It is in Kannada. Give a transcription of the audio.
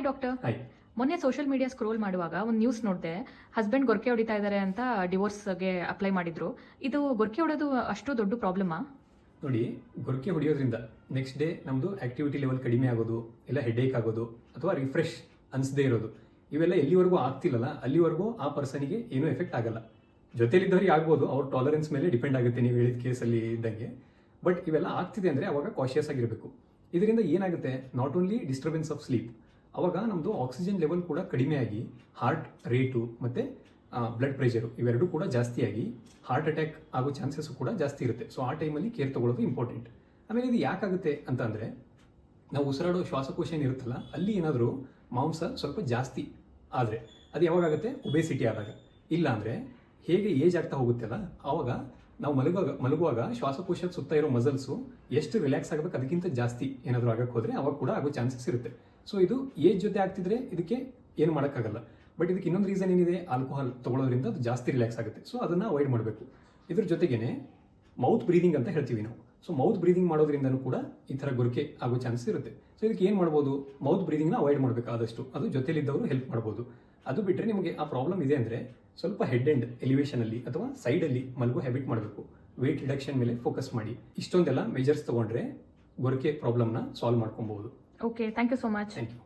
ಡಾಕ್ಟರ್. ಹಾಯ್. ಮೊನ್ನೆ ಸೋಷಿಯಲ್ ಮೀಡಿಯಾ ಸ್ಕ್ರೋಲ್ ಮಾಡುವಾಗ ಒಂದು ನ್ಯೂಸ್ ನೋಡಿದೆ. ಹಸ್ಬೆಂಡ್ ಗೊರಕೆ ಹೊಡಿತಾ ಇದ್ದಾರೆ ಅಂತ ಡಿವೋರ್ಸ್ಗೆ ಅಪ್ಲೈ ಮಾಡಿದ್ರು. ಇದು ಗೊರಕೆ ಹೊಡೋದು ಅಷ್ಟು ದೊಡ್ಡ ಪ್ರಾಬ್ಲಮಾ? ನೋಡಿ, ಗೊರಕೆ ಹೊಡೆಯೋದ್ರಿಂದ ನೆಕ್ಸ್ಟ್ ಡೇ ನಮ್ಮದು ಆಕ್ಟಿವಿಟಿ ಲೆವೆಲ್ ಕಡಿಮೆ ಆಗೋದು, ಇಲ್ಲ ಹೆಡೇಕ್ ಆಗೋದು, ಅಥವಾ ರಿಫ್ರೆಶ್ ಅನಿಸದೇ ಇರೋದು, ಇವೆಲ್ಲ ಎಲ್ಲಿವರೆಗೂ ಆಗ್ತಿಲ್ಲಲ್ಲ ಅಲ್ಲಿವರೆಗೂ ಆ ಪರ್ಸನಿಗೆ ಏನೂ ಎಫೆಕ್ಟ್ ಆಗಲ್ಲ. ಜೊತೆಲಿದ್ದವರಿಗೆ ಆಗ್ಬೋದು, ಅವ್ರ ಟಾಲರೆನ್ಸ್ ಮೇಲೆ ಡಿಪೆಂಡ್ ಆಗುತ್ತೆ ನೀವು ಹೇಳಿದ ಕೇಸಲ್ಲಿ ಇದ್ದಂಗೆ. ಬಟ್ ಇವೆಲ್ಲ ಆಗ್ತಿದೆ ಅಂದರೆ ಅವಾಗ ಕಾಶಿಯಸ್ ಆಗಿರಬೇಕು. ಇದರಿಂದ ಏನಾಗುತ್ತೆ, not only disturbance of sleep, ಅವಾಗ ನಮ್ಮದು ಆಕ್ಸಿಜನ್ ಲೆವೆಲ್ ಕೂಡ ಕಡಿಮೆ ಆಗಿ ಹಾರ್ಟ್ ರೇಟು ಮತ್ತು ಬ್ಲಡ್ ಪ್ರೆಷರು ಇವೆರಡೂ ಕೂಡ ಜಾಸ್ತಿಯಾಗಿ ಹಾರ್ಟ್ ಅಟ್ಯಾಕ್ ಆಗೋ ಚಾನ್ಸಸ್ಸು ಕೂಡ ಜಾಸ್ತಿ ಇರುತ್ತೆ. ಸೊ ಆ ಟೈಮಲ್ಲಿ ಕೇರ್ ತೊಗೊಳ್ಳೋದು ಇಂಪಾರ್ಟೆಂಟ್. ಆಮೇಲೆ ಇದು ಯಾಕಾಗುತ್ತೆ ಅಂತ ಅಂದರೆ, ನಾವು ಉಸಿರಾಡೋ ಶ್ವಾಸಕೋಶ ಏನಿರುತ್ತಲ್ಲ ಅಲ್ಲಿ ಏನಾದರೂ ಮಾಂಸ ಸ್ವಲ್ಪ ಜಾಸ್ತಿ ಆದರೆ ಅದು ಯಾವಾಗುತ್ತೆ, ಒಬೇಸಿಟಿ ಆದಾಗ. ಇಲ್ಲ ಅಂದರೆ ಹೇಗೆ ಏಜ್ ಆಗ್ತಾ ಹೋಗುತ್ತಲ್ಲ ಆವಾಗ ನಾವು ಮಲಗುವಾಗ ಶ್ವಾಸಕೋಶದ ಸುತ್ತ ಇರೋ ಮಸಲ್ಸು ಎಷ್ಟು ರಿಲ್ಯಾಕ್ಸ್ ಆಗಬೇಕು ಅದಕ್ಕಿಂತ ಜಾಸ್ತಿ ಏನಾದರೂ ಆಗಕ್ಕೆ ಹೋದರೆ ಅವಾಗ ಕೂಡ ಆಗೋ ಚಾನ್ಸಸ್ ಇರುತ್ತೆ. ಸೊ ಇದು ಏಜ್ ಜೊತೆ ಆಗ್ತಿದ್ರೆ ಇದಕ್ಕೆ ಏನು ಮಾಡೋಕ್ಕಾಗಲ್ಲ. ಬಟ್ ಇದಕ್ಕೆ ಇನ್ನೊಂದು ರೀಸನ್ ಏನಿದೆ, ಆಲ್ಕೋಹಾಲ್ ತೊಗೊಳೋದ್ರಿಂದ ಅದು ಜಾಸ್ತಿ ರಿಲ್ಯಾಕ್ಸ್ ಆಗುತ್ತೆ. ಸೊ ಅದನ್ನು ಅವಾಯ್ಡ್ ಮಾಡಬೇಕು. ಇದ್ರ ಜೊತೆಗೇನೆ ಮೌತ್ ಬ್ರೀದಿಂಗ್ ಅಂತ ಹೇಳ್ತೀವಿ ನಾವು. ಸೊ ಮೌತ್ ಬ್ರೀದಿಂಗ್ ಮಾಡೋದ್ರಿಂದನೂ ಕೂಡ ಈ ಥರ ಗೊರಕೆ ಆಗೋ ಚಾನ್ಸಸ್ ಇರುತ್ತೆ. ಸೊ ಇದಕ್ಕೆ ಏನು ಮಾಡ್ಬೋದು, ಮೌತ್ ಬ್ರೀದಿಂಗ್ನ ಅವಾಯ್ಡ್ ಮಾಡಬೇಕು ಆದಷ್ಟು. ಅದು ಜೊತೆಲಿದ್ದವರು ಹೆಲ್ಪ್ ಮಾಡ್ಬೋದು. ಅದು ಬಿಟ್ಟರೆ ನಿಮಗೆ ಆ ಪ್ರಾಬ್ಲಮ್ ಇದೆ ಅಂದರೆ ಸ್ವಲ್ಪ ಹೆಡ್ ಆ್ಯಂಡ್ ಎಲಿವೇಷನಲ್ಲಿ ಅಥವಾ ಸೈಡಲ್ಲಿ ಮಲಗೋ ಹ್ಯಾಬಿಟ್ ಮಾಡಬೇಕು. ವೆಯ್ಟ್ ರಿಡಕ್ಷನ್ ಮೇಲೆ ಫೋಕಸ್ ಮಾಡಿ. ಇಷ್ಟೊಂದೆಲ್ಲ ಮೆಜರ್ಸ್ ತೊಗೊಂಡ್ರೆ ಗೊರಕೆ ಪ್ರಾಬ್ಲಮ್ನ ಸಾಲ್ವ್ ಮಾಡ್ಕೊಬಹುದು. Okay, thank you so much. Thank you.